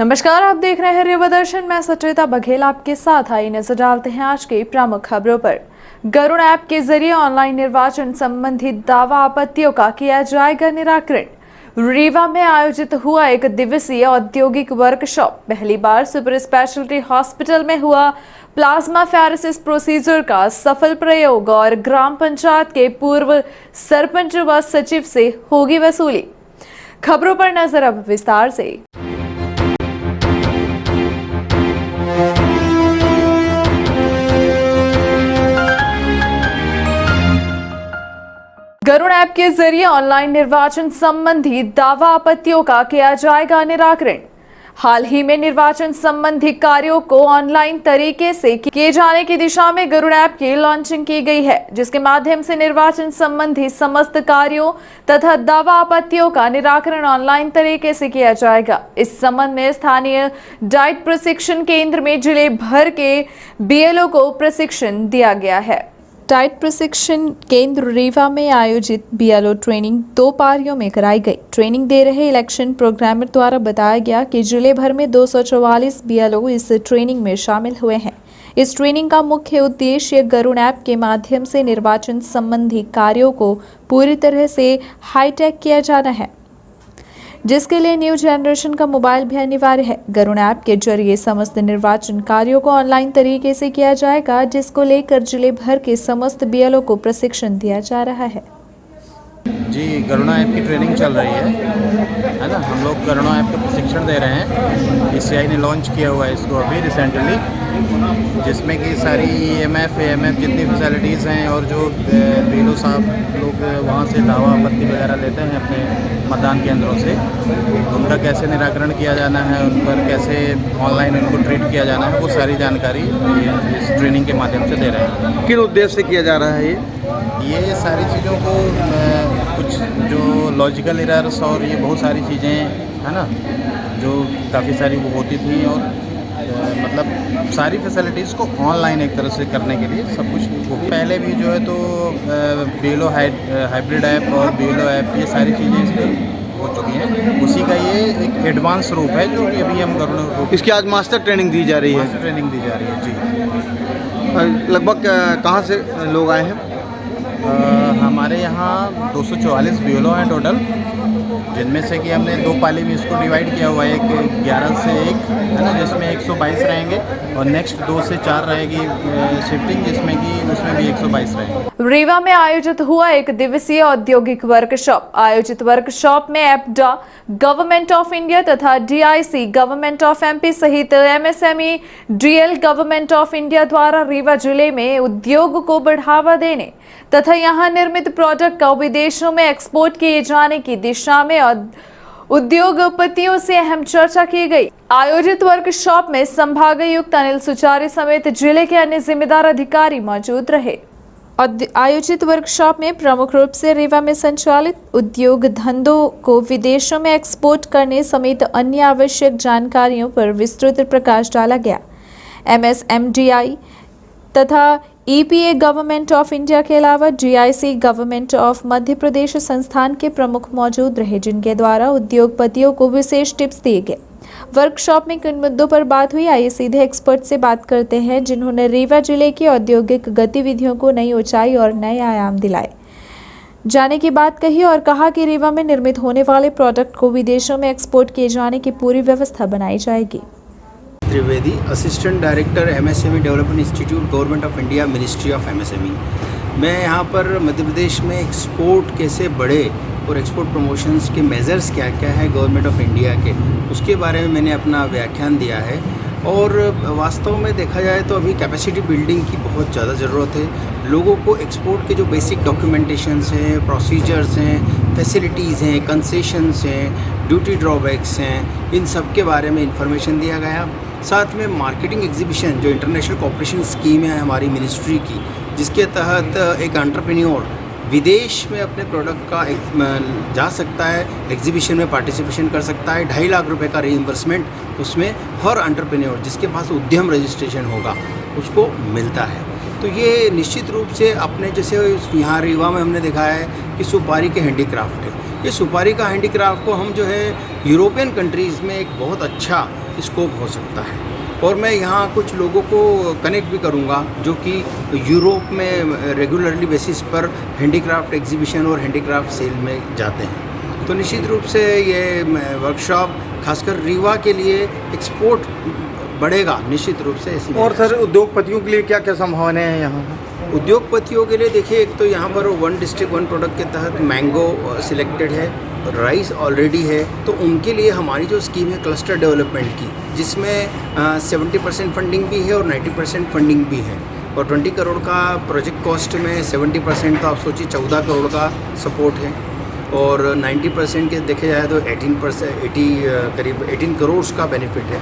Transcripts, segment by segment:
नमस्कार, आप देख रहे हैं रेवा दर्शन। मैं सचेता बघेल आपके साथ। आइए नजर डालते हैं आज की प्रमुख खबरों पर। गरुड़ ऐप के जरिए ऑनलाइन निर्वाचन संबंधी दावा आपत्तियों का किया जाएगा निराकरण। रीवा में आयोजित हुआ एक दिवसीय औद्योगिक वर्कशॉप। पहली बार सुपर स्पेशलिटी हॉस्पिटल में हुआ प्लाज्मा फेरेसिस प्रोसीजर का सफल प्रयोग और ग्राम पंचायत के पूर्व सरपंच व सचिव से होगी वसूली। खबरों पर नजर अब विस्तार से। गरुड़ ऐप के जरिए ऑनलाइन निर्वाचन संबंधी दावा आपत्तियों का किया जाएगा निराकरण। हाल ही में निर्वाचन संबंधी कार्यों को ऑनलाइन तरीके से किए जाने की दिशा में गरुड़ ऐप की लॉन्चिंग की गई है, जिसके माध्यम से निर्वाचन संबंधी समस्त कार्यों तथा दावा आपत्तियों का निराकरण ऑनलाइन तरीके से किया जाएगा। इस संबंध में स्थानीय डाइट प्रशिक्षण केंद्र में जिले भर के बीएलओ को प्रशिक्षण दिया गया है। डाइट प्रशिक्षण केंद्र रीवा में आयोजित बीएलओ ट्रेनिंग 2 पारियों में कराई गई। ट्रेनिंग दे रहे इलेक्शन प्रोग्रामर द्वारा बताया गया कि जिले भर में 244 बीएलओ इस ट्रेनिंग में शामिल हुए हैं। इस ट्रेनिंग का मुख्य उद्देश्य गरुड़ ऐप के माध्यम से निर्वाचन संबंधी कार्यों को पूरी तरह से हाईटेक किया जाना है, जिसके लिए न्यू जनरेशन का मोबाइल भी अनिवार्य है। गरुड़ ऐप के जरिए समस्त निर्वाचन कार्यों को ऑनलाइन तरीके से किया जाएगा, जिसको लेकर जिले भर के समस्त बीएलओ को प्रशिक्षण दिया जा रहा है। जी, गरुड़ा ऐप की ट्रेनिंग चल रही है ना। हम लोग गरुड़ा ऐप का प्रशिक्षण दे रहे हैं। ईसीआई ने लॉन्च किया हुआ है इसको अभी रिसेंटली, जिसमें कि सारी एएमएफ जितनी फैसिलिटीज़ हैं और जो बीएलओ साहब लोग वहाँ से दावा आपत्ति वगैरह लेते हैं अपने मतदान केंद्रों से, उनका कैसे निराकरण किया जाना है, उन पर कैसे ऑनलाइन उनको ट्रीट किया जाना है, वो सारी जानकारी इस ट्रेनिंग के माध्यम से दे रहे हैं। किन उद्देश्य से किया जा रहा है ये सारी चीज़ों को कुछ जो लॉजिकल एरर्स और ये बहुत सारी चीज़ें है ना, जो काफ़ी सारी वो होती थी, और मतलब सारी फैसिलिटीज़ को ऑनलाइन एक तरह से करने के लिए सब कुछ हो। पहले भी जो है तो बीएलओ हाइब्रिड ऐप और बीएलओ ऐप ये सारी चीज़ें इसमें हो चुकी हैं। उसी का ये एक एडवांस रूप है जो कि अभी हम गरुड़ रूप। इसकी आज मास्टर ट्रेनिंग दी जा रही है। मास्टर ट्रेनिंग दी जा रही है जी। लगभग कहाँ से लोग आए हैं? हमारे यहाँ 244 बीएलओ हैं टोटल, जिनमें से कि हमने 2 पाली में इसको डिवाइड किया हुआ है। एक 11 से 1 है ना, जिसमें 122 रहेंगे, और नेक्स्ट 2 से 4 रहेगी शिफ्टिंग, जिसमें कि उसमें भी 122 रहेंगे। रीवा में आयोजित हुआ एक दिवसीय औद्योगिक वर्कशॉप। आयोजित वर्कशॉप में एपडा गवर्नमेंट ऑफ इंडिया तथा डीआईसी गवर्नमेंट ऑफ एमपी सहित MSME DL government of India द्वारा रीवा जिले में उद्योग को बढ़ावा देने तथा यहाँ निर्मित प्रोडक्ट को विदेशों में एक्सपोर्ट किए जाने की दिशा में उद्योगपतियों से अहम चर्चा की गई। आयोजित वर्कशॉप में संभागायुक्त अनिल सुचारी समेत जिले के अन्य जिम्मेदार अधिकारी मौजूद रहे। आयोजित वर्कशॉप में प्रमुख रूप से रीवा में संचालित उद्योग धंधों को विदेशों में एक्सपोर्ट करने समेत अन्य आवश्यक जानकारियों पर विस्तृत प्रकाश डाला गया। एमएसएमडीआई तथा ईपीए गवर्नमेंट ऑफ इंडिया के अलावा GIC government of Madhya Pradesh संस्थान के प्रमुख मौजूद रहे, जिनके द्वारा उद्योगपतियों को विशेष टिप्स दिए गए। वर्कशॉप में किन मुद्दों पर बात हुई, आइए सीधे एक्सपर्ट से बात करते हैं, जिन्होंने रीवा जिले की औद्योगिक गतिविधियों को नई ऊंचाई और नए आयाम दिलाए। जाने की बात कही और कहा कि रीवा में निर्मित होने वाले प्रोडक्ट को विदेशों में एक्सपोर्ट किए जाने की पूरी व्यवस्था बनाई जाएगी। Trivedi, assistant director MSME development institute, government of India, ministry of MSME. मैं यहाँ पर मध्य प्रदेश में एक्सपोर्ट कैसे बढ़े और एक्सपोर्ट प्रमोशंस के मेजर्स क्या क्या है गवर्नमेंट ऑफ इंडिया के, उसके बारे में मैंने अपना व्याख्यान दिया है। और वास्तव में देखा जाए तो अभी कैपेसिटी बिल्डिंग की बहुत ज़्यादा ज़रूरत है। लोगों को एक्सपोर्ट के जो बेसिक डॉक्यूमेंटेशंस हैं, प्रोसीजर्स हैं, फैसिलिटीज़ हैं, कंसेशंस हैं, ड्यूटी ड्रॉबैक्स हैं, इन सब के बारे में इंफॉर्मेशन दिया गया। साथ में मार्केटिंग एग्जीबिशन जो इंटरनेशनल कोऑपरेशन स्कीम है हमारी मिनिस्ट्री की, जिसके तहत एक एंटरप्रेन्योर विदेश में अपने प्रोडक्ट का जा सकता है, एग्जीबिशन में पार्टिसिपेशन कर सकता है। 2.5 लाख रुपए का रीइंबर्समेंट उसमें हर एंटरप्रेन्योर जिसके पास उद्यम रजिस्ट्रेशन होगा उसको मिलता है। तो ये निश्चित रूप से अपने जैसे यहाँ रीवा में हमने देखा है कि सुपारी के हैंडीक्राफ्ट है। ये सुपारी का हैंडीक्राफ्ट को हम जो है यूरोपियन कंट्रीज़ में एक बहुत अच्छा स्कोप हो सकता है। और मैं यहाँ कुछ लोगों को कनेक्ट भी करूँगा जो कि यूरोप में रेगुलरली बेसिस पर हैंडीक्राफ्ट एग्जीबिशन और हैंडीक्राफ्ट सेल में जाते हैं। तो निश्चित रूप से ये वर्कशॉप खासकर रीवा के लिए एक्सपोर्ट बढ़ेगा निश्चित रूप से ऐसी। और सर उद्योगपतियों के लिए क्या क्या संभावनाएं हैं यहाँ? उद्योगपतियों के लिए देखिए, एक तो यहाँ पर वन डिस्ट्रिक्ट वन प्रोडक्ट के तहत मैंगो सिलेक्टेड है, राइस ऑलरेडी है, तो उनके लिए हमारी जो स्कीम है क्लस्टर डेवलपमेंट की, जिसमें 70% फंडिंग भी है और 90% फंडिंग भी है। और 20 करोड़ का प्रोजेक्ट कॉस्ट में 70% तो आप सोचिए 14 करोड़ का सपोर्ट है, और 90% के देखे जाए तो 80 करीब 18 करोड़ का बेनिफिट है।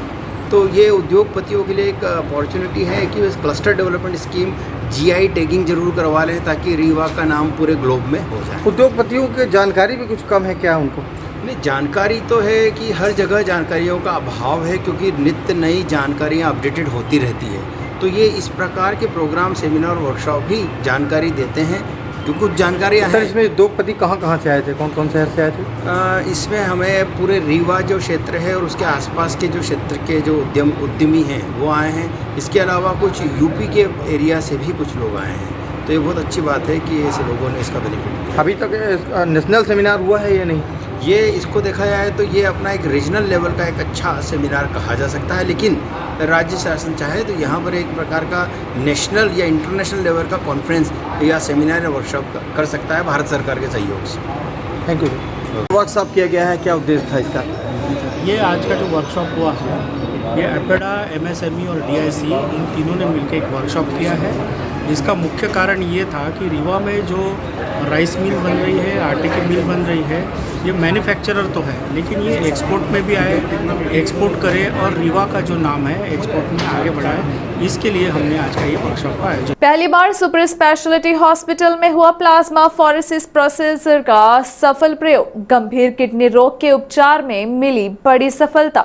तो ये उद्योगपतियों के लिए एक अपॉर्चुनिटी है कि इस cluster development scheme GI tagging जरूर करवा लें ताकि रीवा का नाम पूरे ग्लोब में हो जाए। उद्योगपतियों की जानकारी भी कुछ कम है क्या उनको? नहीं, जानकारी तो है कि हर जगह जानकारियों का अभाव है, क्योंकि नित्य नई जानकारियाँ अपडेटेड होती रहती है। तो ये इस प्रकार के प्रोग्राम, सेमिनार, वर्कशॉप भी जानकारी देते हैं, जो कुछ जानकारियाँ सर हैं। इसमें उद्योगपति कहाँ से आए थे, कौन कौन शहर से आए थे? इसमें हमें पूरे रीवा जो क्षेत्र है और उसके आसपास के जो क्षेत्र के जो उद्यमी हैं वो आए हैं। इसके अलावा कुछ यूपी के एरिया से भी कुछ लोग आए हैं। तो ये बहुत अच्छी बात है कि ऐसे लोगों ने इसका बेनिफिट लिया। अभी तक नेशनल सेमिनार हुआ है या नहीं? ये इसको देखा जाए तो ये अपना एक रीजनल लेवल का एक अच्छा सेमिनार कहा जा सकता है, लेकिन राज्य शासन चाहे तो यहाँ पर एक प्रकार का नेशनल या इंटरनेशनल लेवल का कॉन्फ्रेंस या सेमिनार या वर्कशॉप कर सकता है भारत सरकार के सहयोग से। Thank you. वर्कशॉप किया गया है, क्या उद्देश्य था इसका? ये आज का जो वर्कशॉप हुआ है, ये एपेडा, एमएसएमई और डीआईसी इन तीनों ने मिलकर एक वर्कशॉप किया है। इसका मुख्य कारण ये था कि रीवा में जो राइस मिल बन रही है, आटे की मिल बन रही है, ये मैन्युफैक्चरर तो है, लेकिन ये एक्सपोर्ट में भी आए, एक्सपोर्ट करे और रीवा का जो नाम है एक्सपोर्ट में आगे बढ़ाए। इसके लिए हमने आज का ये वर्कशॉप का आयोजन। पहली बार सुपर स्पेशलिटी हॉस्पिटल में हुआ प्लाज्मा फोरेसिस प्रोसीजर का सफल प्रयोग, गंभीर किडनी रोग के उपचार में मिली बड़ी सफलता।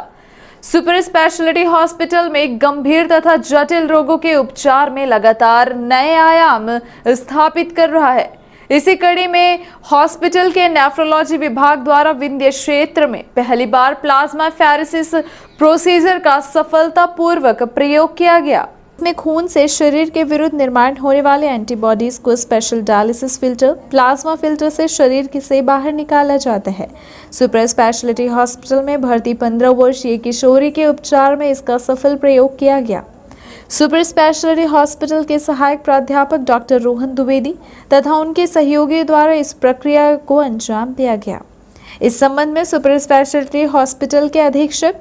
सुपर स्पेशलिटी हॉस्पिटल में गंभीर तथा जटिल रोगों के उपचार में लगातार नए आयाम स्थापित कर रहा है। इसी कड़ी में हॉस्पिटल के नेफ्रोलॉजी विभाग द्वारा विंध्य क्षेत्र में पहली बार प्लाज्मा फेरेसिस प्रोसीजर का सफलतापूर्वक प्रयोग किया गया। में खून से शरीर के विरुद्ध निर्माण होने वाले एंटीबॉडीज को special dialysis filter, plasma filter से शरीर से बाहर निकाला जाता है। सुपर स्पेशलिटी हॉस्पिटल में भर्ती 15 वर्षीय किशोरी के उपचार में इसका सफल प्रयोग किया गया। सुपर स्पेशलिटी हॉस्पिटल के सहायक प्राध्यापक डॉक्टर रोहन द्विवेदी तथा उनके सहयोगियों द्वारा इस प्रक्रिया को अंजाम दिया गया। इस संबंध में सुपर स्पेशलिटी हॉस्पिटल के अधीक्षक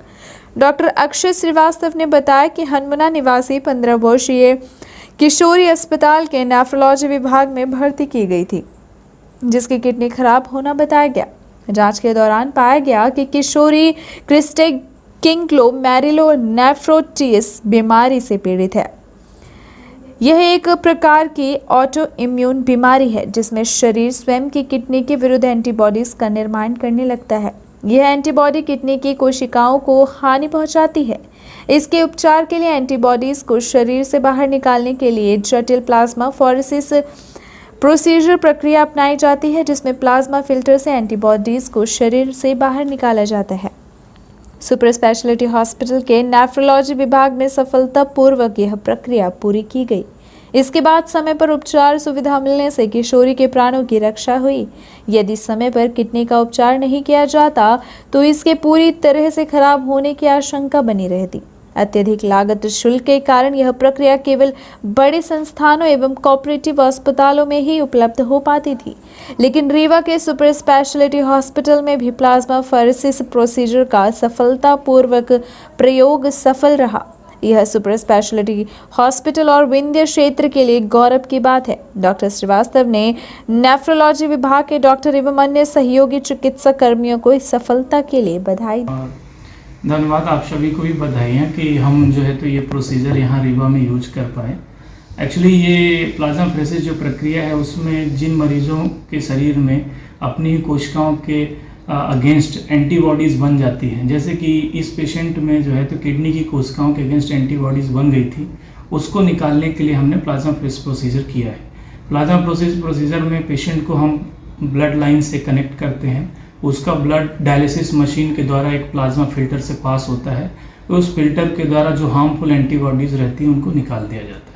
डॉक्टर अक्षय श्रीवास्तव ने बताया कि हनमुना निवासी 15 वर्षीय किशोरी अस्पताल के नेफ्रोलॉजी विभाग में भर्ती की गई थी, जिसकी किडनी खराब होना बताया गया। जांच के दौरान पाया गया कि किशोरी क्रिस्टेक किंगलो मैरिलो नेफ्रोटिस बीमारी से पीड़ित है। यह एक प्रकार की ऑटो इम्यून बीमारी है जिसमें शरीर स्वयं की किडनी के विरुद्ध एंटीबॉडीज का निर्माण करने लगता है। यह एंटीबॉडी किडनी की कोशिकाओं को हानि पहुंचाती है। इसके उपचार के लिए एंटीबॉडीज को शरीर से बाहर निकालने के लिए जटिल प्लाज्मा फोरेसिस प्रोसीजर प्रक्रिया अपनाई जाती है, जिसमें प्लाज्मा फिल्टर से एंटीबॉडीज को शरीर से बाहर निकाला जाता है। सुपर स्पेशलिटी हॉस्पिटल के नेफ्रोलॉजी विभाग में सफलतापूर्वक यह प्रक्रिया पूरी की गई। इसके बाद समय पर उपचार सुविधा मिलने से किशोरी के प्राणों की रक्षा हुई। यदि समय पर किडनी का उपचार नहीं किया जाता तो इसके पूरी तरह से खराब होने की आशंका बनी रहती। अत्यधिक लागत शुल्क के कारण यह प्रक्रिया केवल बड़े संस्थानों एवं कोऑपरेटिव अस्पतालों में ही उपलब्ध हो पाती थी, लेकिन रीवा के सुपर स्पेशलिटी हॉस्पिटल में भी प्लाज्मा फेरेसिस प्रोसीजर का सफलतापूर्वक प्रयोग सफल रहा। यह सुपर स्पेशलिटी हॉस्पिटल और विंध्य क्षेत्र के लिए गौरव की बात है। डॉक्टर श्रीवास्तव ने नेफ्रोलॉजी विभाग के डॉक्टर एवं अन्य सहयोगी चिकित्सा कर्मियों को इस सफलता के लिए बधाई। धन्यवाद, आप सभी को भी बधाइयाँ कि हम जो है तो ये प्रोसीजर यहाँ रीवा में यूज कर पाए। एक्चुअली ये प्लाज्मा फेरेसिस जो प्रक्रिया है उसमें जिन मरीजों के शरीर में अपनी कोशिकाओं के अगेंस्ट एंटीबॉडीज़ बन जाती हैं, जैसे कि इस पेशेंट में जो है तो किडनी की कोशिकाओं के अगेंस्ट एंटीबॉडीज़ बन गई थी, उसको निकालने के लिए हमने प्लाज्मा फेरेसिस प्रोसीजर किया है। प्लाज्मा फेरेसिस प्रोसीजर में पेशेंट को हम ब्लड लाइन से कनेक्ट करते हैं, उसका ब्लड डायलिसिस मशीन के द्वारा एक प्लाज्मा फिल्टर से पास होता है उस फिल्टर के द्वारा जो हार्मफुल एंटीबॉडीज़ रहती हैं उनको निकाल दिया जाता है,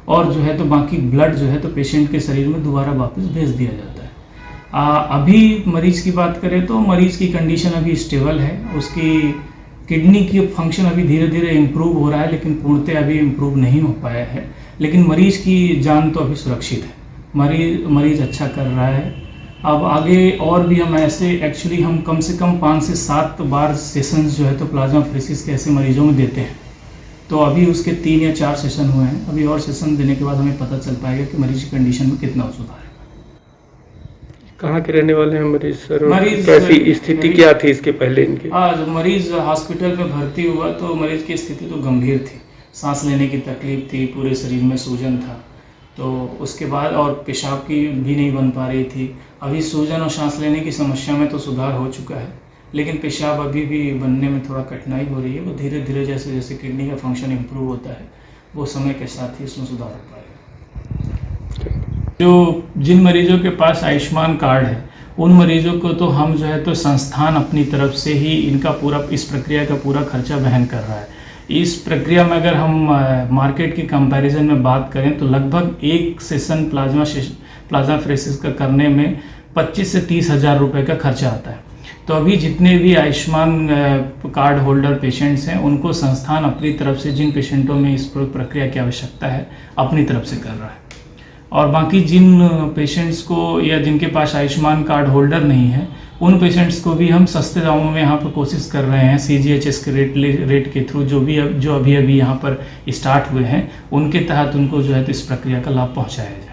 और जो है तो बाकी ब्लड जो है तो पेशेंट के शरीर में दोबारा वापस भेज दिया जाता है। अभी मरीज़ की बात करें तो मरीज़ की कंडीशन अभी स्टेबल है, उसकी किडनी की फंक्शन अभी धीरे धीरे इम्प्रूव हो रहा है, लेकिन पूर्णतः अभी इम्प्रूव नहीं हो पाया है। लेकिन मरीज़ की जान तो अभी सुरक्षित है, मरीज़ अच्छा कर रहा है। अब आगे और भी हम ऐसे एक्चुअली हम कम से कम 5 से 7 बार सेशंस जो है तो प्लाज्माफेरेसिस के ऐसे मरीजों में देते हैं। तो अभी उसके 3 या 4 सेशन हुए हैं। अभी और सेशन देने के बाद हमें पता चल पाएगा कि मरीज की कंडीशन में कितना सुधार है। कहाँ के रहने वाले हैं मरीज सर? मरीज कैसी स्थिति क्या थी इसके पहले इनकी? जब मरीज हॉस्पिटल में भर्ती हुआ तो मरीज की स्थिति तो गंभीर थी, सांस लेने की तकलीफ थी, पूरे शरीर में सूजन था, तो उसके बाद और पेशाब की भी नहीं बन पा रही थी। अभी सूजन और सांस लेने की समस्या में तो सुधार हो चुका है, लेकिन पेशाब अभी भी बनने में थोड़ा कठिनाई हो रही है। वो धीरे धीरे जैसे जैसे किडनी का फंक्शन इम्प्रूव होता है वो समय के साथ ही इसमें सुधार हो पाएगा। जो जिन मरीजों के पास आयुष्मान कार्ड है उन मरीजों को तो हम जो है तो संस्थान अपनी तरफ से ही इनका पूरा इस प्रक्रिया का पूरा खर्चा वहन कर रहा है। इस प्रक्रिया में अगर हम मार्केट की कंपैरिजन में बात करें तो लगभग एक सेशन प्लाज्माफेरेसिस का करने में 25 से 30 हज़ार रुपये का खर्चा आता है। तो अभी जितने भी आयुष्मान कार्ड होल्डर पेशेंट्स हैं उनको संस्थान अपनी तरफ से जिन पेशेंटों में इस प्रक्रिया की आवश्यकता है अपनी तरफ से कर रहा है, और बाकी जिन पेशेंट्स को या जिनके पास आयुष्मान कार्ड होल्डर नहीं है उन पेशेंट्स को भी हम सस्ते दामों में यहाँ पर कोशिश कर रहे हैं CGHS के रेट के थ्रू जो अभी यहाँ पर स्टार्ट हुए हैं उनके तहत उनको जो है तो इस प्रक्रिया का लाभ पहुँचाया जाए।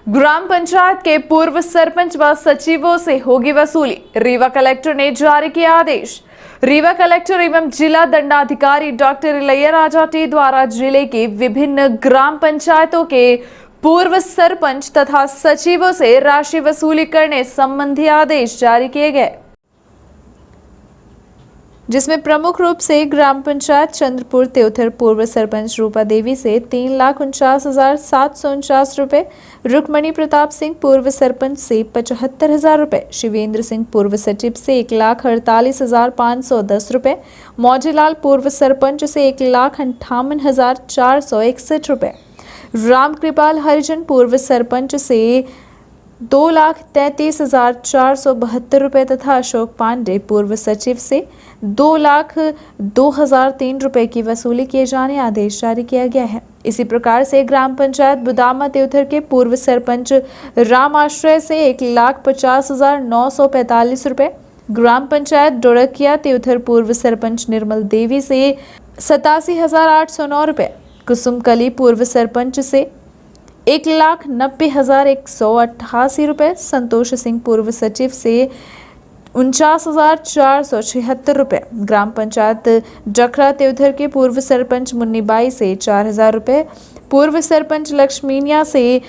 ग्राम पंचायत के पूर्व सरपंच व सचिवों से होगी वसूली, रीवा कलेक्टर ने जारी किया आदेश। रीवा कलेक्टर एवं जिला दंडाधिकारी डॉक्टर इलैया राजा टी द्वारा जिले के विभिन्न ग्राम पंचायतों के पूर्व सरपंच तथा सचिवों से राशि वसूली करने संबंधी आदेश जारी किए गए, जिसमें प्रमुख रूप से ग्राम पंचायत चंद्रपुर त्योथर पूर्व सरपंच रूपा देवी से 3,49,749 रुपए, रुक्मणी प्रताप सिंह पूर्व सरपंच से 75,000 रुपए, शिवेंद्र सिंह पूर्व सचिव से 1,48,510 रुपए, मौजीलाल पूर्व सरपंच से 1,58,461 रुपए, राम कृपाल हरिजन पूर्व सरपंच से 2,33,472 रुपए तथा अशोक पांडे पूर्व सचिव से 2,02,003 रुपए की वसूली किए जाने आदेश जारी किया गया है। इसी प्रकार से ग्राम पंचायत बुदामा त्योथर के पूर्व सरपंच राम आश्रय से 1,50,945 रुपए, ग्राम पंचायत डोड़किया त्योथर पूर्व सरपंच निर्मल देवी से 87,809 रुपए, कुसुमकली पूर्व सरपंच से 1,90,188 रुपए, संतोष सिंह पूर्व सचिव से 49,476 रुपए, ग्राम पंचायत जखरा त्योथर के पूर्व सरपंच मुन्नीबाई से 4,000 रुपए, पूर्व सरपंच लक्ष्मीनिया से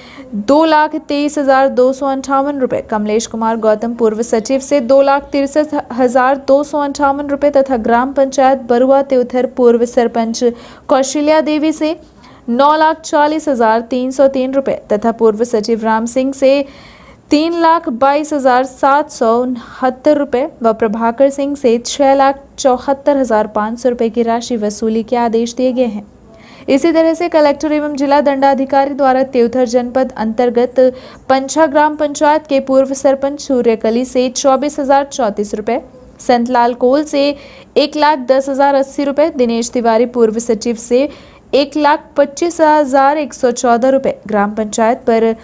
2,23,258 रुपए, कमलेश कुमार गौतम पूर्व सचिव से 2,63,258 रुपए तथा ग्राम पंचायत बरुआ त्योथर पूर्व सरपंच कौशल्या देवी से 9,40,303 रुपए तथा पूर्व सचिव राम सिंह से 3,22,769 रुपए व प्रभाकर सिंह से 6,74,500 रुपए की राशि वसूली के आदेश दिए गए हैं। इसी तरह से कलेक्टर एवं जिला दंडाधिकारी द्वारा त्योथर जनपद अंतर्गत पंछा ग्राम पंचायत के पूर्व सरपंच सूर्यकली से 24,034 रुपए, संतलाल कोल से 1,10,080 रुपए, दिनेश तिवारी पूर्व सचिव से 1,25,114 रुपए, ग्राम पंचायत पर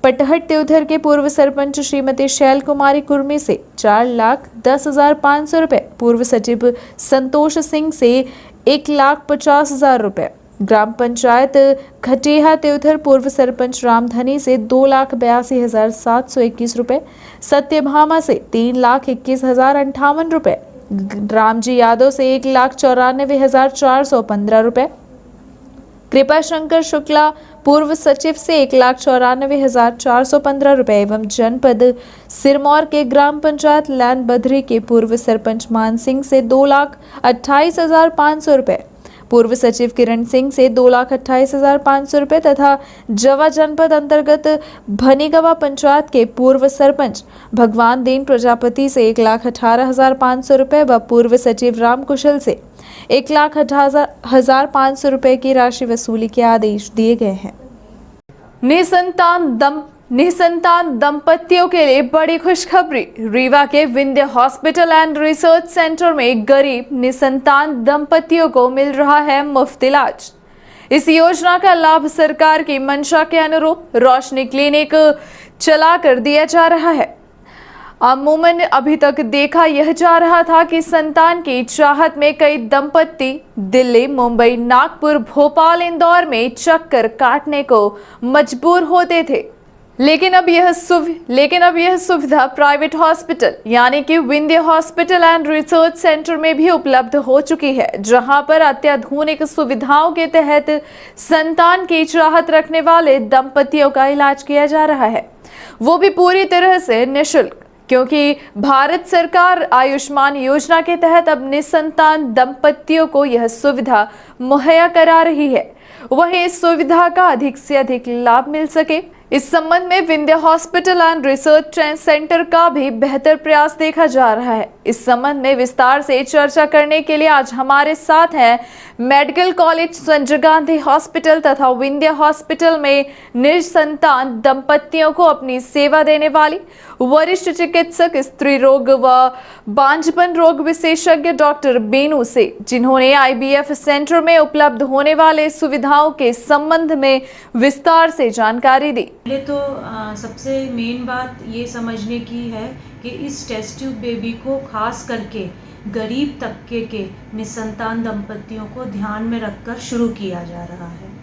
पटहट त्योथर के पूर्व सरपंच श्रीमती शैल कुमारी कुर्मी से 4,10,500 रुपए, पूर्व सचिव संतोष सिंह से 1,50,000 रुपए, ग्राम पंचायत खटेहा त्योथर पूर्व सरपंच रामधनी से 2,82,721 रुपए, सत्यभामा से 3,21,058 रुपए, रामजी यादव से 1,94,415 रुपए, कृपा शंकर शुक्ला पूर्व सचिव से 1,94,415 रुपए एवं जनपद सिरमौर के ग्राम पंचायत लैंड बधरी के पूर्व सरपंच मान सिंह से 2,28,500 रुपए, पूर्व सचिव किरण सिंह से 2,28,500 रुपये तथा जवा जनपद अंतर्गत भनीगवा पंचायत के पूर्व सरपंच भगवान दीन प्रजापति से 1,18,500 रुपये व पूर्व सचिव रामकुशल से 1,18,500 रुपये की राशि वसूली के आदेश दिए गए हैं। निसंतान दंपतियों के लिए बड़ी खुशखबरी। रीवा के Vindhya hospital and research centre में गरीब निसंतान दंपतियों को मिल रहा है मुफ्त इलाज। इस योजना का लाभ सरकार की मंशा के अनुरूप रोशनी क्लिनिक चलाकर दिया जा रहा है। अमूमन अभी तक देखा यह जा रहा था कि संतान की चाहत में कई दंपति दिल्ली, मुंबई, नागपुर, भोपाल, इंदौर में चक्कर काटने को मजबूर होते थे। लेकिन अब यह सुविधा प्राइवेट हॉस्पिटल यानी कि Vindhya hospital and research centre में भी उपलब्ध हो चुकी है, जहां पर अत्याधुनिक सुविधाओं के तहत संतान की चाहत रखने वाले दंपतियों का इलाज किया जा रहा है, वो भी पूरी तरह से निःशुल्क, क्योंकि भारत सरकार आयुष्मान योजना के तहत अब निसंतान दंपतियों को यह सुविधा मुहैया करा रही है। वहीं इस सुविधा का अधिक से अधिक लाभ मिल सके, इस संबंध में Vindhya hospital and research centre का भी बेहतर प्रयास देखा जा रहा है। इस संबंध में विस्तार से चर्चा करने के लिए आज हमारे साथ हैं medical college Sanjay Gandhi hospital तथा विंध्य हॉस्पिटल में निसंतान दंपतियों को अपनी सेवा देने वाली वरिष्ठ चिकित्सक, स्त्री रोग व बांझपन रोग विशेषज्ञ डॉक्टर बेनू से, जिन्होंने IVF सेंटर में उपलब्ध होने वाले सुविधाओं के संबंध में विस्तार से जानकारी दी। पहले तो सबसे मेन बात ये समझने की है कि इस टेस्ट ट्यूब बेबी को खास करके गरीब तबके के निसंतान दंपतियों को ध्यान में रखकर शुरू किया जा रहा है।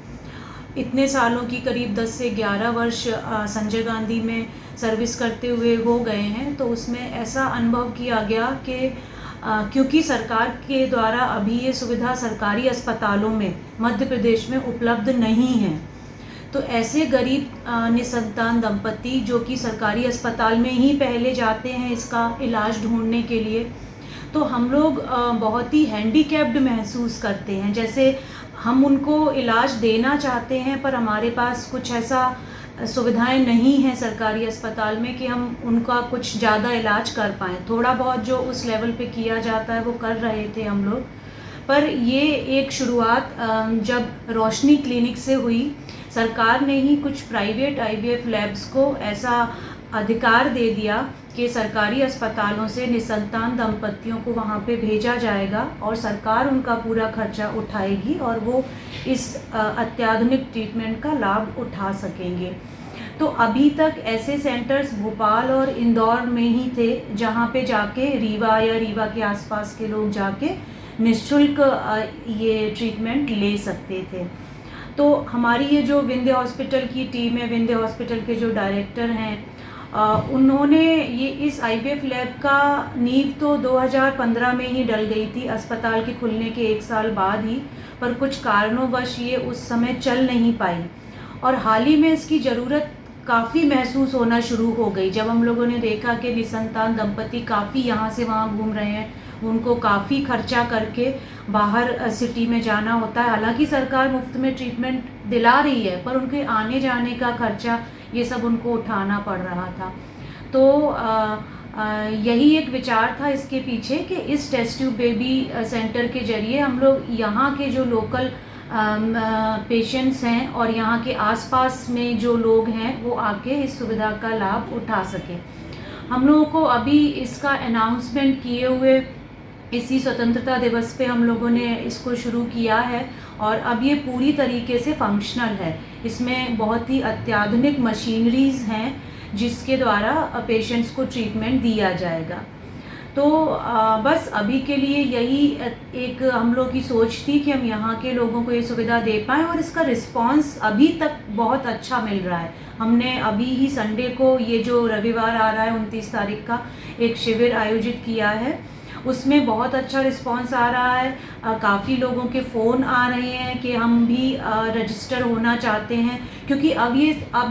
इतने सालों की करीब 10 से 11 वर्ष संजय गांधी में सर्विस करते हुए हो गए हैं, तो उसमें ऐसा अनुभव किया गया कि क्योंकि सरकार के द्वारा अभी ये सुविधा सरकारी अस्पतालों में मध्य प्रदेश में उपलब्ध नहीं है, तो ऐसे गरीब निसंतान दंपति जो कि सरकारी अस्पताल में ही पहले जाते हैं इसका इलाज ढूंढने के लिए, तो हम लोग बहुत ही हैंडीकैप्ड महसूस करते हैं। जैसे हम उनको इलाज देना चाहते हैं पर हमारे पास कुछ ऐसा सुविधाएं नहीं हैं सरकारी अस्पताल में कि हम उनका कुछ ज़्यादा इलाज कर पाएँ। थोड़ा बहुत जो उस लेवल पे किया जाता है वो कर रहे थे हम लोग, पर ये एक शुरुआत जब रोशनी क्लिनिक से हुई, सरकार ने ही कुछ प्राइवेट IVF लैब्स को ऐसा अधिकार दे दिया कि सरकारी अस्पतालों से निसंतान दंपतियों को वहाँ पे भेजा जाएगा और सरकार उनका पूरा खर्चा उठाएगी और वो इस अत्याधुनिक ट्रीटमेंट का लाभ उठा सकेंगे। तो अभी तक ऐसे सेंटर्स भोपाल और इंदौर में ही थे जहाँ पे जाके रीवा या रीवा के आसपास के लोग जाके निःशुल्क ये ट्रीटमेंट ले सकते थे। तो हमारी ये जो विंध्य हॉस्पिटल की टीम है, विंध्य हॉस्पिटल के जो डायरेक्टर हैं, उन्होंने ये इस IVF लैब का नींव तो 2015 में ही डल गई थी, अस्पताल के खुलने के 1 साल बाद ही, पर कुछ कारणोंवश ये उस समय चल नहीं पाई और हाल ही में इसकी ज़रूरत काफ़ी महसूस होना शुरू हो गई जब हम लोगों ने देखा कि निसंतान दंपति काफ़ी यहाँ से वहाँ घूम रहे हैं, उनको काफ़ी खर्चा करके बाहर सिटी में जाना होता है। हालांकि सरकार मुफ्त में ट्रीटमेंट दिला रही है पर उनके आने जाने का खर्चा ये सब उनको उठाना पड़ रहा था। तो यही एक विचार था इसके पीछे कि इस टेस्ट ट्यूब बेबी सेंटर के जरिए हम लोग यहाँ के जो लोकल पेशेंट्स हैं और यहाँ के आसपास में जो लोग हैं वो आके इस सुविधा का लाभ उठा सकें। हम लोगों को अभी इसका अनाउंसमेंट किए हुए इसी स्वतंत्रता दिवस पे हम लोगों ने इसको शुरू किया है और अब ये पूरी तरीके से फंक्शनल है। इसमें बहुत ही अत्याधुनिक मशीनरीज हैं जिसके द्वारा पेशेंट्स को ट्रीटमेंट दिया जाएगा। तो बस अभी के लिए यही एक हम लोग की सोच थी कि हम यहाँ के लोगों को ये सुविधा दे पाएँ और इसका रिस्पांस अभी तक बहुत अच्छा मिल रहा है। हमने अभी ही संडे को, ये जो रविवार आ रहा है 29 तारीख का, एक शिविर आयोजित किया है उसमें बहुत अच्छा रिस्पांस आ रहा है। काफ़ी लोगों के फ़ोन आ रहे हैं कि हम भी रजिस्टर होना चाहते हैं, क्योंकि अब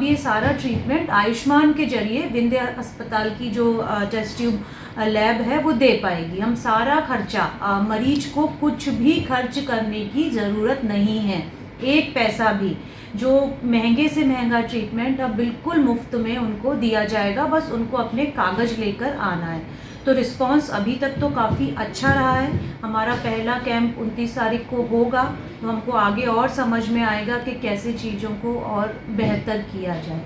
ये सारा ट्रीटमेंट आयुष्मान के जरिए विंध्य अस्पताल की जो टेस्ट ट्यूब लैब है वो दे पाएगी। हम सारा खर्चा, मरीज को कुछ भी खर्च करने की ज़रूरत नहीं है, एक पैसा भी। जो महंगे से महंगा ट्रीटमेंट अब बिल्कुल मुफ्त में उनको दिया जाएगा, बस उनको अपने कागज़ लेकर आना है। तो रिस्पांस अभी तक तो काफ़ी अच्छा रहा है। हमारा पहला कैंप 29 तारीख को होगा, तो हमको आगे और समझ में आएगा कि कैसे चीज़ों को और बेहतर किया जाए।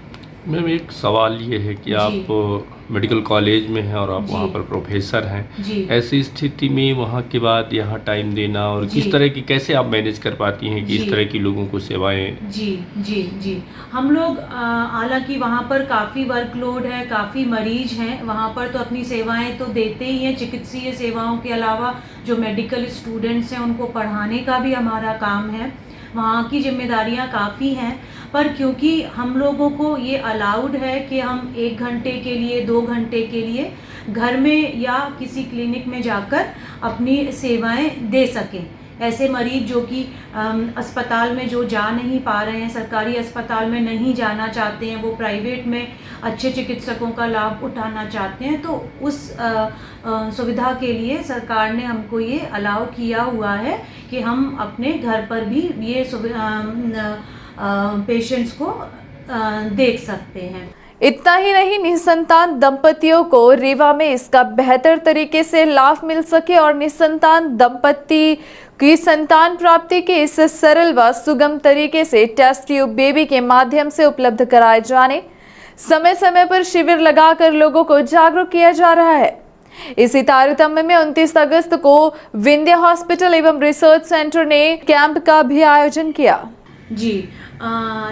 मैम एक सवाल ये है कि जी। आप मेडिकल कॉलेज में हैं और आप जी। वहाँ पर प्रोफेसर हैं। जी। ऐसी स्थिति में वहाँ के बाद यहाँ टाइम देना और जी। किस तरह की, कैसे आप मैनेज कर पाती हैं कि जी। इस तरह की लोगों को सेवाएं? जी हम लोग हालांकि वहाँ पर काफ़ी वर्कलोड है, काफ़ी मरीज हैं, वहाँ पर तो अपनी सेवाएं तो देते ही हैं। चिकित्सीय सेवाओं के अलावा जो मेडिकल स्टूडेंट्स हैं उनको पढ़ाने का भी हमारा काम है। वहाँ की जिम्मेदारियाँ काफ़ी हैं, पर क्योंकि हम लोगों को ये अलाउड है कि हम 1 घंटे के लिए, 2 घंटे के लिए घर में या किसी क्लिनिक में जाकर अपनी सेवाएं दे सकें। ऐसे मरीज जो कि अस्पताल में जो जा नहीं पा रहे हैं, सरकारी अस्पताल में नहीं जाना चाहते हैं, वो प्राइवेट में अच्छे चिकित्सकों का लाभ उठाना चाहते हैं, तो उस सुविधा के लिए सरकार ने हमको ये अलाउ किया हुआ है कि हम अपने घर पर भी ये पेशेंट्स को देख सकते हैं। इतना ही नहीं, निसंतान दंपतियों को रीवा में इसका बेहतर तरीके से लाभ मिल सके और निसंतान दंपति की संतान प्राप्ति के इस सरल व सुगम तरीके से टेस्ट ट्यूब बेबी के माध्यम से उपलब्ध कराए जाने, समय समय पर शिविर लगाकर लोगों को जागरूक किया जा रहा है। इसी तारतम्य में 29 अगस्त को विंध्य हॉस्पिटल एवं रिसर्च सेंटर ने कैंप का भी आयोजन किया। जी,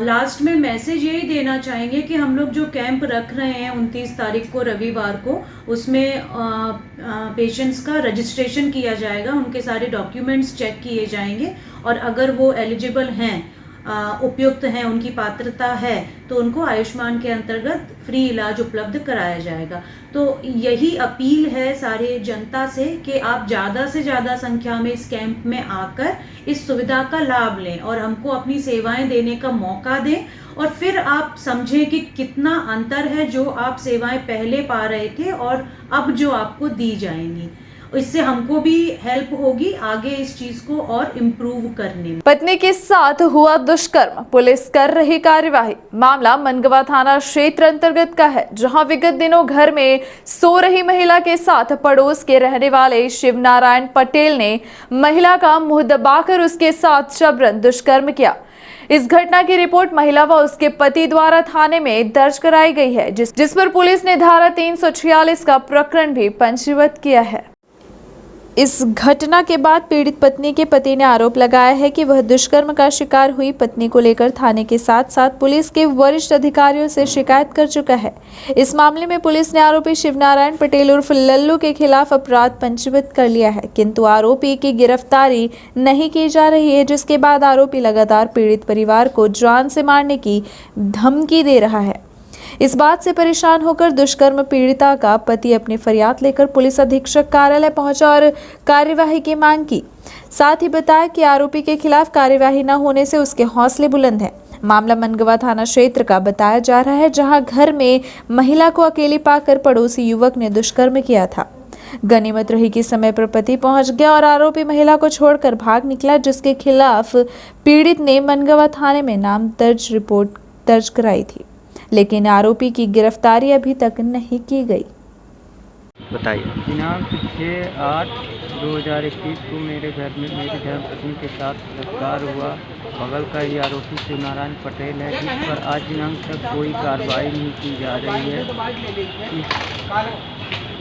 लास्ट में मैसेज यही देना चाहेंगे कि हम लोग जो कैंप रख रहे हैं 29 तारीख को रविवार को, उसमें पेशेंट्स का रजिस्ट्रेशन किया जाएगा, उनके सारे डॉक्यूमेंट्स चेक किए जाएंगे और अगर वो एलिजिबल हैं, उपयुक्त हैं, उनकी पात्रता है, तो उनको आयुष्मान के अंतर्गत फ्री इलाज उपलब्ध कराया जाएगा। तो यही अपील है सारे जनता से कि आप ज़्यादा से ज़्यादा संख्या में इस कैंप में आकर इस सुविधा का लाभ लें और हमको अपनी सेवाएं देने का मौका दें, और फिर आप समझें कि कितना अंतर है जो आप सेवाएं पहले पा रहे थे और अब जो आपको दी जाएंगी। इससे हमको भी हेल्प होगी आगे इस चीज को और इम्प्रूव करने में। पत्नी के साथ हुआ दुष्कर्म, पुलिस कर रही कार्यवाही। मामला मनगवा थाना क्षेत्र अंतर्गत का है, जहां विगत दिनों घर में सो रही महिला के साथ पड़ोस के रहने वाले शिवनारायण पटेल ने महिला का मुंह दबाकर उसके साथ जबरन दुष्कर्म किया। इस घटना की रिपोर्ट महिला व उसके पति द्वारा थाने में दर्ज कराई गई है, जिस पर पुलिस ने धारा 346 का प्रकरण भी पंजीबद्ध किया है। इस घटना के बाद पीड़ित पत्नी के पति ने आरोप लगाया है कि वह दुष्कर्म का शिकार हुई पत्नी को लेकर थाने के साथ साथ पुलिस के वरिष्ठ अधिकारियों से शिकायत कर चुका है। इस मामले में पुलिस ने आरोपी शिवनारायण पटेल उर्फ लल्लू के खिलाफ अपराध पंजीबद्ध कर लिया है, किंतु आरोपी की गिरफ्तारी नहीं की जा रही है, जिसके बाद आरोपी लगातार पीड़ित परिवार को जान से मारने की धमकी दे रहा है। इस बात से परेशान होकर दुष्कर्म पीड़िता का पति अपनी फरियाद लेकर पुलिस अधीक्षक कार्यालय पहुंचा और कार्यवाही की मांग की। साथ ही बताया कि आरोपी के खिलाफ कार्यवाही न होने से उसके हौसले बुलंद हैं। मामला मनगवा थाना क्षेत्र का बताया जा रहा है, जहां घर में महिला को अकेली पाकर पड़ोसी युवक ने दुष्कर्म किया था। गनीमत रही कि समय पर पति पहुंच गया और आरोपी महिला को छोड़कर भाग निकला, जिसके खिलाफ पीड़ित ने मनगवा थाने में नामदर्ज रिपोर्ट दर्ज कराई थी, लेकिन आरोपी की गिरफ्तारी अभी तक नहीं की गई। बताइए। दिनांक 6/8/2021 को मेरे घर में मेरी धर्मपत्नी के साथ बलात्कार हुआ। बगल का ही आरोपी शिवनारायण पटेल है, जिस पर आज दिनांक तक कोई कार्रवाई नहीं की जा रही है। इस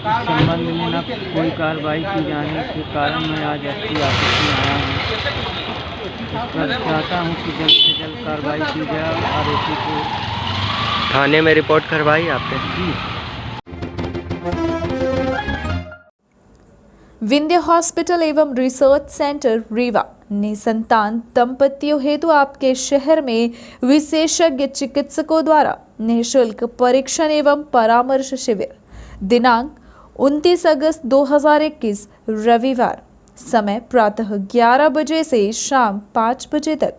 संबंध में न कोई कार्रवाई की जाने के कारण मैं आज एसपी ऑफिस में आया हूँ। इस पर चाहता हूँ कि जल्द से जल्द कार्रवाई की जाए और आरोपी को थाने में रिपोर्ट करवाई आपने? विंध्य हॉस्पिटल एवं रिसर्च सेंटर रीवा निसंतान दंपतियों हेतु आपके शहर में विशेषज्ञ चिकित्सकों द्वारा निःशुल्क परीक्षण एवं परामर्श शिविर दिनांक 29 अगस्त 2021 रविवार, समय प्रातः 11 बजे से शाम 5 बजे तक।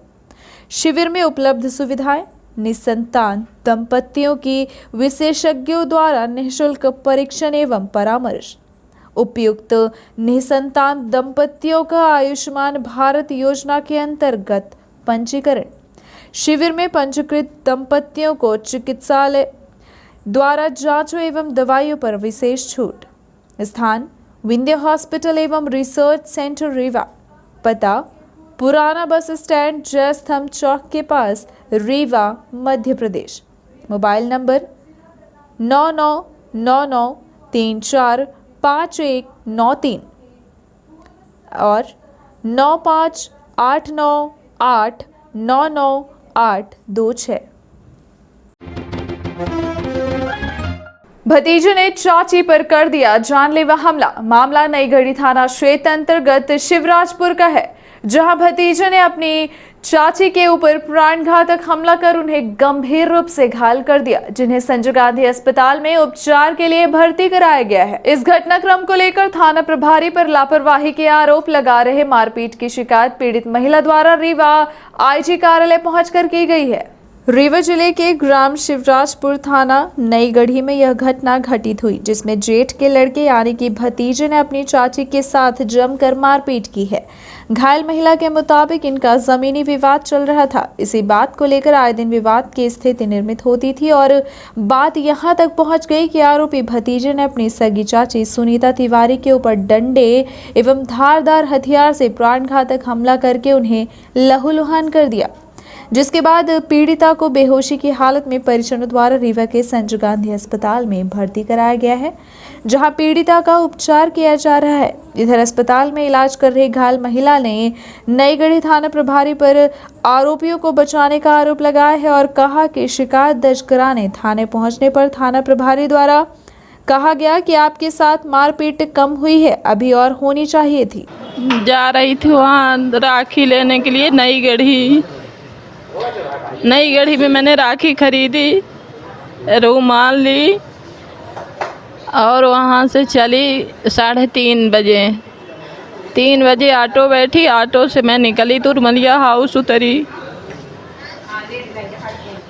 शिविर में उपलब्ध सुविधाएं: निसंतान दंपतियों की विशेषज्ञों द्वारा निःशुल्क परीक्षण एवं परामर्श, उपयुक्त निसंतान दंपतियों का आयुष्मान भारत योजना के अंतर्गत पंजीकरण। शिविर में पंजीकृत दंपतियों को चिकित्सालय द्वारा जांचों एवं दवाइयों पर विशेष छूट। स्थान: विंध्य हॉस्पिटल एवं रिसर्च सेंटर रीवा। पता: पुराना बस स्टैंड, जय स्तंभ चौक के पास, रीवा, मध्य प्रदेश। मोबाइल नंबर 9999345193 और 9589899826। भतीजे ने चाची पर कर दिया जानलेवा हमला। मामला नई गढ़ी थाना क्षेत्र अंतर्गत शिवराजपुर का है, जहां भतीजे ने अपनी चाची के ऊपर प्राणघातक हमला कर उन्हें गंभीर रूप से घायल कर दिया, जिन्हें संजय गांधी अस्पताल में उपचार के लिए भर्ती कराया गया है। इस घटनाक्रम को लेकर थाना प्रभारी पर लापरवाही के आरोप लगा रहे मारपीट की शिकायत पीड़ित महिला द्वारा रीवा आईजी कार्यालय पहुंचकर की गई है। रीवा जिले के ग्राम शिवराजपुर थाना नई गढ़ी में यह घटना घटित हुई, जिसमें जेठ के लड़के यानी कि भतीजे ने अपनी चाची के साथ जमकर मारपीट की है। घायल महिला के मुताबिक इनका जमीनी विवाद चल रहा था। इसी बात को लेकर आए दिन विवाद की स्थिति निर्मित होती थी और बात यहां तक पहुंच गई कि आरोपी भतीजे ने अपनी सगी चाची सुनीता तिवारी के ऊपर डंडे एवं धारदार हथियार से प्राणघातक हमला करके उन्हें लहूलुहान कर दिया, जिसके बाद पीड़िता को बेहोशी की हालत में परिजनों द्वारा रीवा के संजय गांधी अस्पताल में भर्ती कराया गया है, जहां पीड़िता का उपचार किया जा रहा है। इधर अस्पताल में इलाज कर रही घायल महिला ने नई गढ़ी थाना प्रभारी पर आरोपियों को बचाने का आरोप लगाया है और कहा कि शिकायत दर्ज कराने थाने पहुंचने पर थाना प्रभारी द्वारा कहा गया कि आपके साथ मारपीट कम हुई है, अभी और होनी चाहिए थी। जा रही थी वहाँ राखी लेने के लिए नई गढ़ी में मैंने राखी खरीदी, रुमाल ली और वहाँ से चली 3:30 बजे। 3 बजे ऑटो बैठी, ऑटो से मैं निकली तो उर्मलिया हाउस उतरी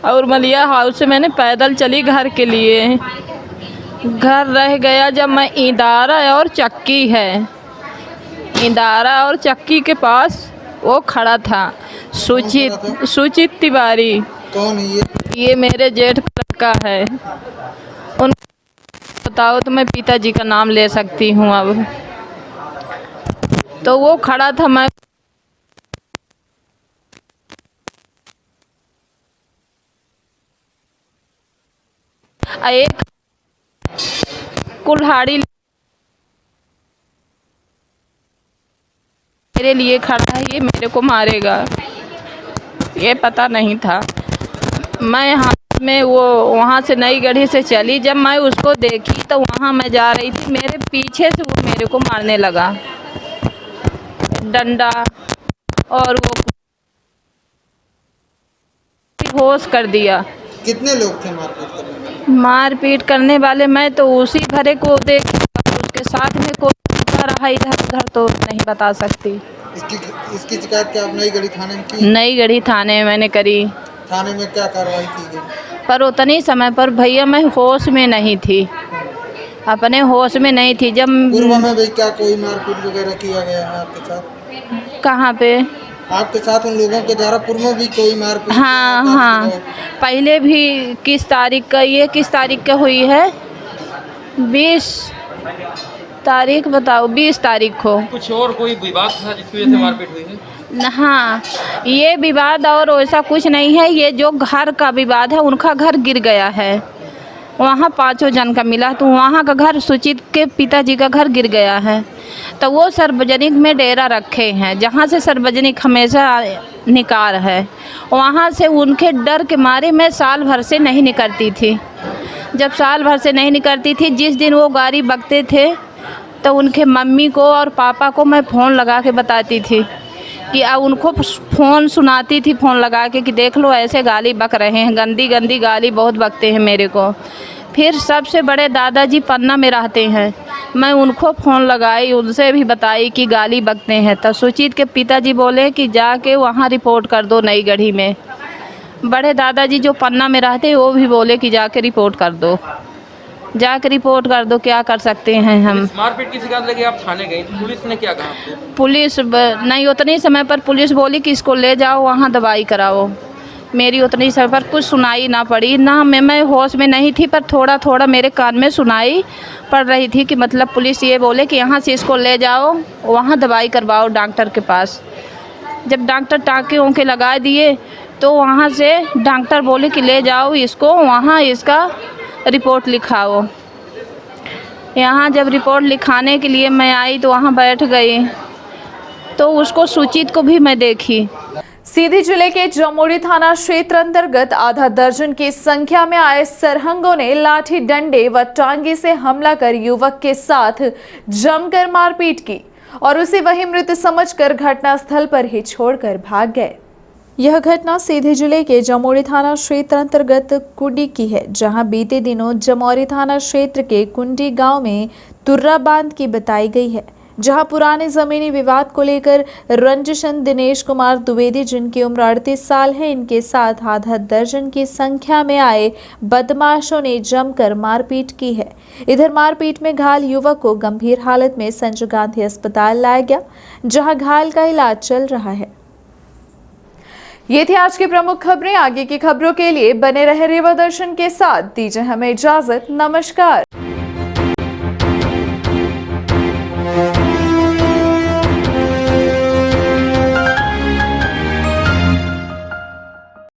और उर्मलिया हाउस से मैंने पैदल चली घर के लिए। घर रह गया जब मैं इंदारा और चक्की के पास वो खड़ा था सुचित तिवारी। कौन है ये मेरे जेठ का लड़का है। उन बताओ तो मैं पिताजी का नाम ले सकती हूँ। अब तो वो खड़ा था, मैं एक कुल्हाड़ी मेरे लिए खड़ा है, ये मेरे को मारेगा, ये पता नहीं था। मैं हाथ में वो वहाँ से नई गढ़ी से चली, जब मैं उसको देखी तो वहाँ मैं जा रही थी, मेरे पीछे से वो मेरे को मारने लगा डंडा और वो होश कर दिया। कितने लोग थे मारपीट करने वाले? मैं तो उसी घरे को देख, उसके साथ में कोई रहा इधर उधर तो नहीं बता सकती। इसकी शिकायत क्या आप नई गढ़ी थाने में की? नई गढ़ी थाने में मैंने करी। थाने में क्या कार्रवाई की गई? पर उतनी समय पर भैया मैं होश में नहीं थी, अपने होश में नहीं थी। जब पूर्व में भी क्या कोई मारपीट वगैरह किया गया है आपके साथ? कहाँ पे? आपके साथ उन लोगों के द्वारा पूर्व में भी कोई मारपीट? हाँ, पहले भी। किस तारीख का? ये किस तारीख का हुई है? 20 तारीख बताओ। 20 तारीख को। कुछ और कोई विवाद था जिसकी वजह से मारपीट हुई है? हाँ, ये विवाद और वैसा कुछ नहीं है। ये जो घर का विवाद है, उनका घर गिर गया है, वहाँ 5 जन का मिला, तो वहाँ का घर सुचित के पिताजी का घर गिर गया है। तो वो सार्वजनिक में डेरा रखे हैं, जहाँ से सार्वजनिक हमेशा निकाल है, वहाँ से उनके डर के मारे मैं साल भर से नहीं निकलती थी। जब साल भर से नहीं निकलती थी, जिस दिन वो गाड़ी बकते थे तो उनके मम्मी को और पापा को मैं फ़ोन लगा के बताती थी कि उनको फ़ोन सुनाती थी, फ़ोन लगा के कि देख लो ऐसे गाली बक रहे हैं, गंदी गंदी गाली बहुत बकते हैं मेरे को। फिर सबसे बड़े दादाजी पन्ना में रहते हैं, मैं उनको फ़ोन लगाई, उनसे भी बताई कि गाली बकते हैं। तो सुचित के पिताजी बोले कि जाके वहाँ रिपोर्ट कर दो नई गढ़ी में। बड़े दादाजी जो पन्ना में रहते वो भी बोले कि जाके रिपोर्ट कर दो, जाके रिपोर्ट कर दो, क्या कर सकते हैं हम। मारपीट की शिकायत लेके आप थाने गई, पुलिस ने क्या कहा आपको? पुलिस नहीं, उतने समय पर पुलिस बोली कि इसको ले जाओ वहाँ दवाई कराओ। मेरी उतनी समय पर कुछ सुनाई ना पड़ी ना, मैं होश में नहीं थी, पर थोड़ा थोड़ा मेरे कान में सुनाई पड़ रही थी कि मतलब पुलिस ये बोले कि यहाँ से इसको ले जाओ वहाँ दवाई करवाओ डॉक्टर के पास। जब डॉक्टर टाँके ओंके लगा दिए तो वहाँ से डॉक्टर बोले कि ले जाओ इसको वहाँ, इसका रिपोर्ट लिखाओ। यहाँ जब रिपोर्ट लिखाने के लिए मैं आई तो वहाँ बैठ गई, तो उसको सुचित को भी मैं देखी। सीधी जिले के जमोड़ी थाना क्षेत्र अंतर्गत आधा दर्जन की संख्या में आए सरहंगों ने लाठी डंडे व टांगे से हमला कर युवक के साथ जमकर मारपीट की और उसे वही मृत समझकर घटनास्थल पर ही छोड़कर भाग गए। यह घटना सीधी जिले के जमोड़ी थाना क्षेत्र अंतर्गत कुंडी की है, जहां बीते दिनों जमोड़ी थाना क्षेत्र के कुंडी गांव में तुर्रा बांध की बताई गई है, जहां पुराने जमीनी विवाद को लेकर रंजिशन दिनेश कुमार द्विवेदी, जिनकी उम्र 38 साल है, इनके साथ आधा दर्जन की संख्या में आए बदमाशों ने जमकर मारपीट की है। इधर मारपीट में घायल युवक को गंभीर हालत में संजय गांधी अस्पताल लाया गया, जहां घायल का इलाज चल रहा है। ये थी आज की प्रमुख खबरें। आगे की खबरों के लिए बने रहे रेवा दर्शन के साथ। दीजिए हमें इजाजत। नमस्कार।